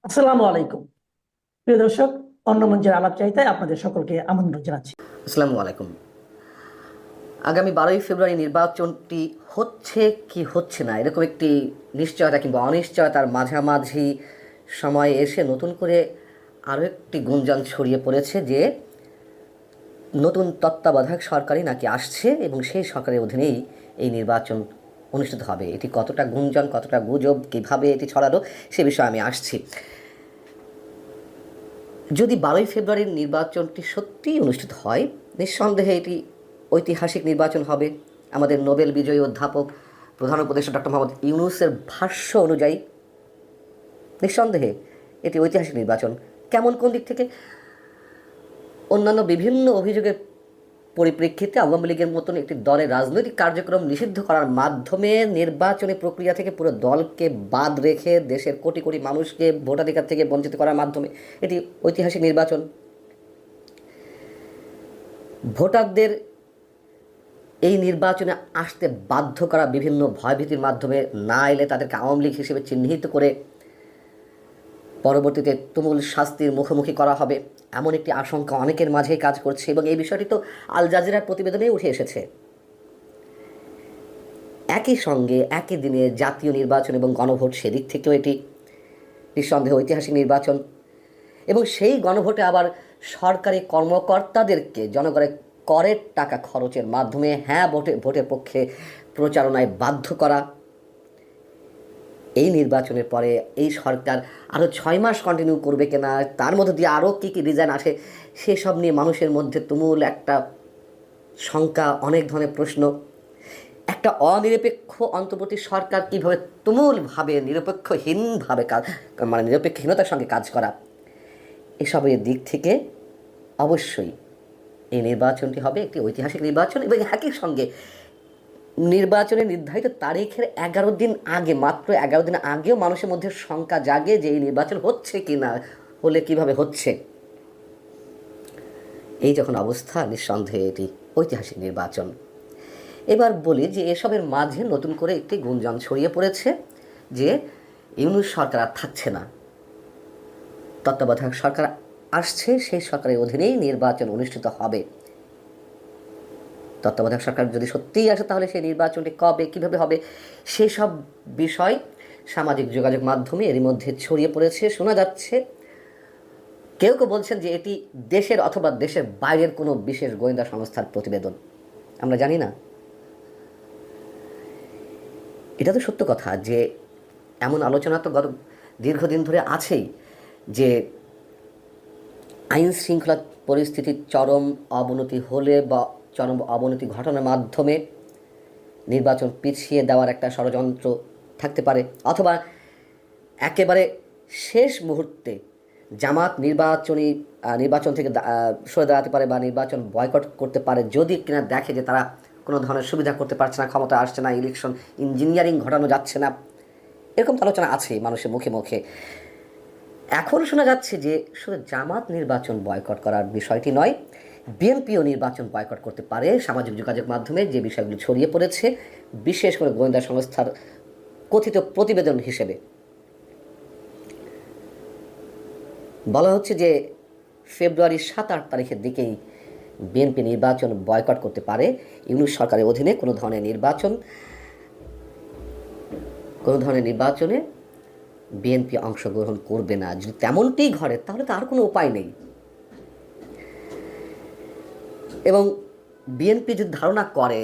আসসালামু আলাইকুম। প্রিয় দর্শক, অন্য মঞ্চের আলাপচারিতায় আপনাদের সকলকে আমন্ত্রণ জানাচ্ছি। আসসালামু আলাইকুম। আগামী 12ই ফেব্রুয়ারি নির্বাচনটি হচ্ছে কি হচ্ছে না, এরকম একটি নিশ্চয়তা কিংবা অনিশ্চয়তার মাঝামাঝি সময়ে এসে নতুন করে আরও একটি গুঞ্জন ছড়িয়ে পড়েছে যে নতুন তত্ত্বাবধায়ক সরকারই নাকি আসছে এবং সেই সরকারের অধীনেই এই নির্বাচন অনুষ্ঠিত হবে। এটি কতটা গুঞ্জন, কতটা গুজব, কীভাবে এটি ছড়ালো সে বিষয়ে আমি আসছি। যদি 12ই ফেব্রুয়ারির নির্বাচনটি সত্যিই অনুষ্ঠিত হয়, নিঃসন্দেহে এটি ঐতিহাসিক নির্বাচন হবে। আমাদের নোবেল বিজয়ী অধ্যাপক প্রধান উপদেষ্টা ডক্টর মোহাম্মদ ইউনূসের ভাষ্য অনুযায়ী নিঃসন্দেহে এটি ঐতিহাসিক নির্বাচন। কেমন, কোন দিক থেকে? অন্যান্য বিভিন্ন অভিযোগের পরিপ্রেক্ষিতে আওয়ামী লীগের মতন একটি দলের রাজনৈতিক কার্যক্রম নিষিদ্ধ করার মাধ্যমে নির্বাচনী প্রক্রিয়া থেকে পুরো দলকে বাদ রেখে দেশের কোটি কোটি মানুষকে ভোটাধিকার থেকে বঞ্চিত করার মাধ্যমে এটি ঐতিহাসিক নির্বাচন। ভোটারদের এই নির্বাচনে আসতে বাধ্য করা বিভিন্ন ভয়ভীতির মাধ্যমে, না এলে তাদেরকে আওয়ামী লীগ হিসেবে চিহ্নিত করে পরবর্তীতে তুমুল শাস্তির মুখোমুখি করা হবে, এমন একটি আশঙ্কা অনেকের মাঝেই কাজ করছে এবং এই বিষয়টি তো আল জাজিরার প্রতিবেদনেই উঠে এসেছে। একই সঙ্গে একই দিনে জাতীয় নির্বাচন এবং গণভোট, সেদিক থেকেও এটি নিঃসন্দেহে ঐতিহাসিক নির্বাচন। এবং সেই গণভোটে আবার সরকারি কর্মকর্তাদেরকে জনগণের করের টাকা খরচের মাধ্যমে হ্যাঁ ভোটের পক্ষে প্রচারণায় বাধ্য করা। এই নির্বাচনের পরে এই সরকার আরও 6 মাস কন্টিনিউ করবে কিনা, তার মধ্যে দিয়ে আরও কী কী ডিজাইন আসে, সেসব নিয়ে মানুষের মধ্যে তুমুল একটা শঙ্কা, অনেক ধরনের প্রশ্ন। একটা অনিরপেক্ষ অন্তর্বর্তী সরকার কীভাবে তুমুলভাবে নিরপেক্ষহীনভাবে নিরপেক্ষহীনতার সঙ্গে কাজ করা, এসবের দিক থেকে অবশ্যই এই নির্বাচনটি হবে একটি ঐতিহাসিক নির্বাচন। এবং একই সঙ্গে নির্বাচনের নির্ধারিত তারিখের 11 দিন আগে, মাত্র 11 দিন আগেও মানুষের মধ্যে শঙ্কা জাগে যে এই নির্বাচন হচ্ছে কি না, হলে কিভাবে হচ্ছে। এই যখন অবস্থা, নিঃসন্দেহে এটি ঐতিহাসিক নির্বাচন। এবার বলি যে এসবের মাঝে নতুন করে একটি গুঞ্জন ছড়িয়ে পড়েছে যে ইউনূস সরকার আর থাকছে না, তত্ত্বাবধায়ক সরকার আসছে, সেই সরকারের অধীনেই নির্বাচন অনুষ্ঠিত হবে। তত্ত্বাবধায়ক সরকার যদি সত্যিই আসে তাহলে সেই নির্বাচনটি কবে, কীভাবে হবে, সেসব বিষয় সামাজিক যোগাযোগ মাধ্যমে এরই মধ্যে ছড়িয়ে পড়েছে। শোনা যাচ্ছে কেউ কেউ বলছেন যে এটি দেশের অথবা দেশের বাইরের কোনো বিশেষ গোয়েন্দা সংস্থার প্রতিবেদন। আমরা জানি না। এটা তো সত্য কথা যে এমন আলোচনা তো গত দীর্ঘদিন ধরে আছেই যে আইন শৃঙ্খলা পরিস্থিতির চরম অবনতি হলে বা চরম অবনতি ঘটানোর মাধ্যমে নির্বাচন পিছিয়ে দেওয়ার একটা ষড়যন্ত্র থাকতে পারে, অথবা একেবারে শেষ মুহূর্তে জামাত নির্বাচন থেকে সরে দাঁড়াতে পারে বা নির্বাচন বয়কট করতে পারে যদি কিনা দেখে যে তারা কোনো ধরনের সুবিধা করতে পারছে না, ক্ষমতা আসছে না, ইলেকশন ইঞ্জিনিয়ারিং ঘটানো যাচ্ছে না। এরকম আলোচনা আছে মানুষের মুখে মুখে। এখন শোনা যাচ্ছে যে শুধু জামাত নির্বাচন বয়কট করার বিষয়টি নয়, বিএনপিও নির্বাচন বয়কট করতে পারে। সামাজিক যোগাযোগ মাধ্যমে যে বিষয়গুলো ছড়িয়ে পড়েছে, বিশেষ করে গোয়েন্দা সংস্থার কথিত প্রতিবেদন হিসেবে বলা হচ্ছে যে ফেব্রুয়ারি 7-8 তারিখের দিকেই বিএনপি নির্বাচন বয়কট করতে পারে। ইউনূস সরকারের অধীনে কোনো ধরনের নির্বাচনে বিএনপি অংশগ্রহণ করবে না। যদি তেমনটি ঘটে তাহলে তো আর কোনো উপায় নেই। এবং বিএনপি যদি ধারণা করে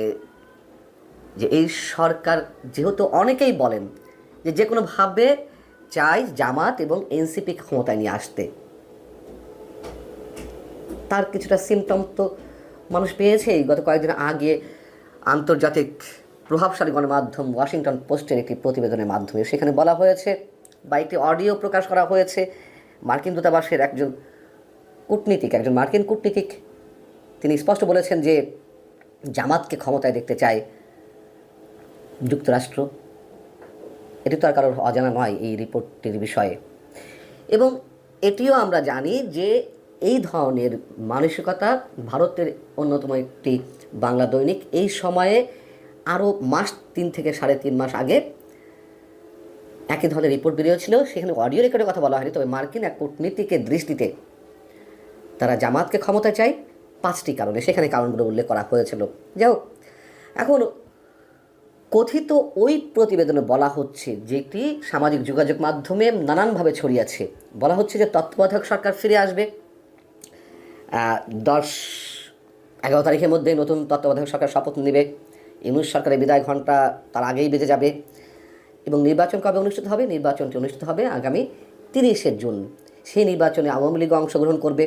যে এই সরকার, যেহেতু অনেকেই বলেন যে কোনোভাবে চাই জামাত এবং এনসিপি ক্ষমতায় নিয়ে আসতে, তার কিছুটা সিমটম তো মানুষ পেয়েছেই। গত কয়েকদিন আগে আন্তর্জাতিক প্রভাবশালী গণমাধ্যম ওয়াশিংটন পোস্টের একটি প্রতিবেদনের মাধ্যমে সেখানে বলা হয়েছে বা একটি অডিও প্রকাশ করা হয়েছে, মার্কিন দূতাবাসের একজন মার্কিন কূটনীতিক তিনি স্পষ্ট বলেছেন যে জামাতকে ক্ষমতায় দেখতে চায় যুক্তরাষ্ট্র। এটি তো আর কারোর অজানা নয় এই রিপোর্টটির বিষয়ে। এবং এটিও আমরা জানি যে এই ধরনের মানসিকতা ভারতের অন্যতম একটি বাংলা দৈনিক এই সময়ে আরও 3 থেকে 3.5 মাস আগে একই ধরনের রিপোর্ট বেরিয়েছিল, সেখানে অডিও রেকর্ডের কথা বলা হয়নি, তবে মার্কিন এক কূটনীতিকের দৃষ্টিতে তারা জামাতকে ক্ষমতা চায় 5টি কারণে, সেখানে কারণগুলো উল্লেখ করা হয়েছিল। যাই হোক, এখন কথিত ওই প্রতিবেদনে বলা হচ্ছে, যেটি সামাজিক যোগাযোগ মাধ্যমে নানানভাবে ছড়িয়েছে, বলা হচ্ছে যে তত্ত্বাবধায়ক সরকার ফিরে আসবে 10-11 তারিখের মধ্যে নতুন তত্ত্বাবধায়ক সরকার শপথ নেবে, ইউনূস সরকারের বিদায় ঘণ্টা তার আগেই বেজে যাবে, এবং নির্বাচন কবে অনুষ্ঠিত হবে? নির্বাচনটি অনুষ্ঠিত হবে আগামী 30শে জুন। সেই নির্বাচনে আওয়ামী লীগ অংশগ্রহণ করবে,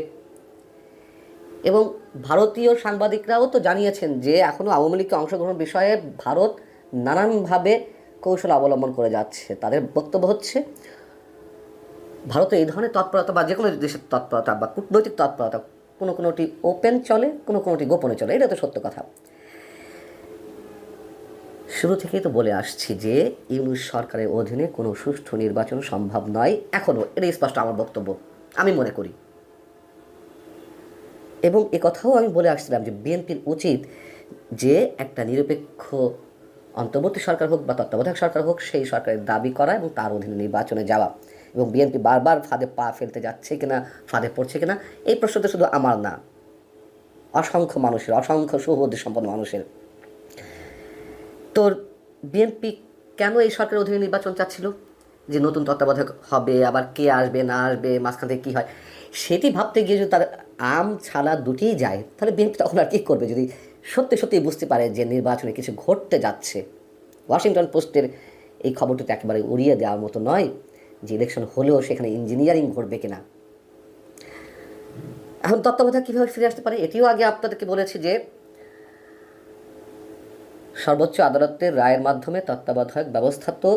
এবং ভারতীয় সাংবাদিকরাও তো জানিয়েছেন যে এখনও আওয়ামী লীগকে অংশগ্রহণ বিষয়ে ভারত নানানভাবে কৌশল অবলম্বন করে যাচ্ছে। তাদের বক্তব্য হচ্ছে ভারতে এই ধরনের তৎপরতা বা যে কোনো দেশের তৎপরতা বা কূটনৈতিক তৎপরতা কোনোটি ওপেন চলে, কোনোটি গোপনে চলে, এটা তো সত্য কথা। শুরু থেকেই তো বলে আসছি যে ইউনূস সরকারের অধীনে কোনো সুষ্ঠু নির্বাচন সম্ভব নয় এখনও, এটা স্পষ্ট আমার বক্তব্য, আমি মনে করি। এবং কথাও আমি বলে আসছিলাম যে বিএনপির উচিত যে একটা নিরপেক্ষ অন্তর্বর্তী সরকার হোক বা তত্ত্বাবধায়ক সরকার হোক, সেই সরকারের দাবি করা এবং তার অধীনে নির্বাচনে যাওয়া। এবং বিএনপি বারবার ফাঁদে পা ফেলতে যাচ্ছে কিনা, ফাঁদে পড়ছে কিনা, এই প্রশ্নটা শুধু আমার না, অসংখ্য মানুষের, অসংখ্য সুবুদ্ধি সম্পন্ন মানুষের। তো বিএনপি কেন এই সরকারের অধীনে নির্বাচন চাচ্ছিল? যে নতুন তত্ত্বাবধায়ক হবে, আবার কে আসবে না আসবে, মাঝখান থেকে কী হয়, সেটি ভাবতে গিয়ে যদি তার আম ছালা দুটিই যায়, তাহলে বিএনপি তখন আর কী করবে? যদি সত্যি সত্যি বুঝতে পারে যে নির্বাচনে কিছু ঘটতে যাচ্ছে। ওয়াশিংটন পোস্টের এই খবরটি তো একেবারে উড়িয়ে দেওয়ার মতো নয় যে ইলেকশন হলেও সেখানে ইঞ্জিনিয়ারিং ঘটবে কিনা। এখন তত্ত্বাবধায়ক কীভাবে ফিরে আসতে পারে, এটিও আগে আপনাদেরকে বলেছি যে সর্বোচ্চ আদালতের রায়ের মাধ্যমে তত্ত্বাবধায়ক ব্যবস্থা তো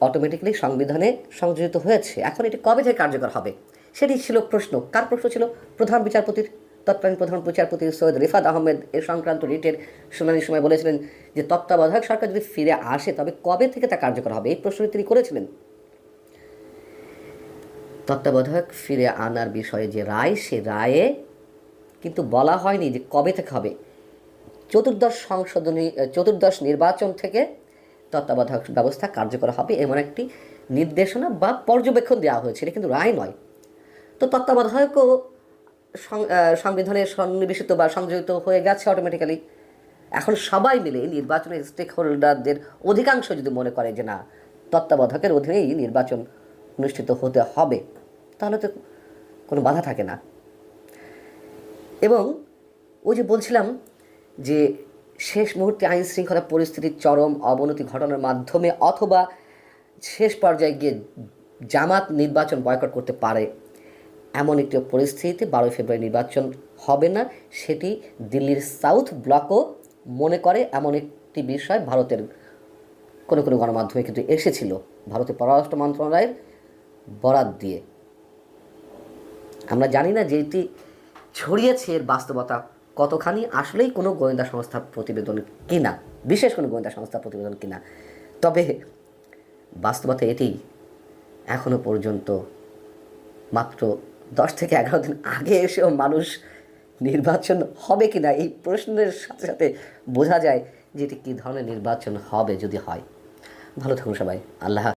অটোমেটিক্যালি সংবিধানে সংযোজিত হয়েছে। এখন এটি কবে থেকে কার্যকর হবে সেটি ছিল প্রশ্ন। কার প্রশ্ন ছিল? প্রধান বিচারপতির। তৎকালীন প্রধান বিচারপতি সৈয়দ রিফাত আহমেদ এ সংক্রান্ত রিটের শুনানির সময় বলেছিলেন যে তত্ত্বাবধায়ক সরকার যদি ফিরে আসে তবে কবে থেকে তা কার্যকর হবে, এই প্রশ্নটি তিনি করেছিলেন। তত্ত্বাবধায়ক ফিরে আনার বিষয়ে যে রায়, সে রায়ে কিন্তু বলা হয়নি যে কবে থেকে হবে। চতুর্দশ নির্বাচন থেকে তত্ত্বাবধায়ক ব্যবস্থা কার্যকর হবে এমন একটি নির্দেশনা বা পর্যবেক্ষণ দেওয়া হয়েছে, এটা কিন্তু রায় নয়। তো তত্ত্বাবধায়কও সংবিধানে সন্নিবেশিত বা সংযোজিত হয়ে গেছে অটোমেটিক্যালি। এখন সবাই মিলে নির্বাচনের স্টেক হোল্ডারদের অধিকাংশ যদি মনে করে যে না, তত্ত্বাবধায়কের অধীনেই নির্বাচন অনুষ্ঠিত হতে হবে, তাহলে তো কোনো বাধা থাকে না। এবং ওই যে বলছিলাম যে শেষ মুহূর্তে আইন শৃঙ্খলা পরিস্থিতির চরম অবনতি ঘটানোর মাধ্যমে অথবা শেষ পর্যায়ে গিয়ে জামাত নির্বাচন বয়কট করতে পারে, এমন একটি পরিস্থিতিতে 12 ফেব্রুয়ারি নির্বাচন হবে না, সেটি দিল্লির সাউথ ব্লকও মনে করে। এমন একটি বিষয় ভারতের কোনো গণমাধ্যমে কিন্তু এসেছিল, ভারতের পররাষ্ট্র মন্ত্রণালয়ের বরাত দিয়ে। আমরা জানি না যে এটি ছড়িয়েছে এর বাস্তবতা কতখানি, আসলেই কোনো গোয়েন্দা সংস্থার প্রতিবেদন কিনা, বিশেষ কোনো গোয়েন্দা সংস্থার প্রতিবেদন কিনা। তবে বাস্তবতা এটি, এখনও পর্যন্ত মাত্র 10 থেকে 11 দিন আগে এসেও মানুষ নির্বাচন হবে কিনা এই প্রশ্নের সাথে সাথে বোঝা যায় যে এটি কী ধরনের নির্বাচন হবে যদি হয়। ভালো থাকুন সবাই, আল্লাহ।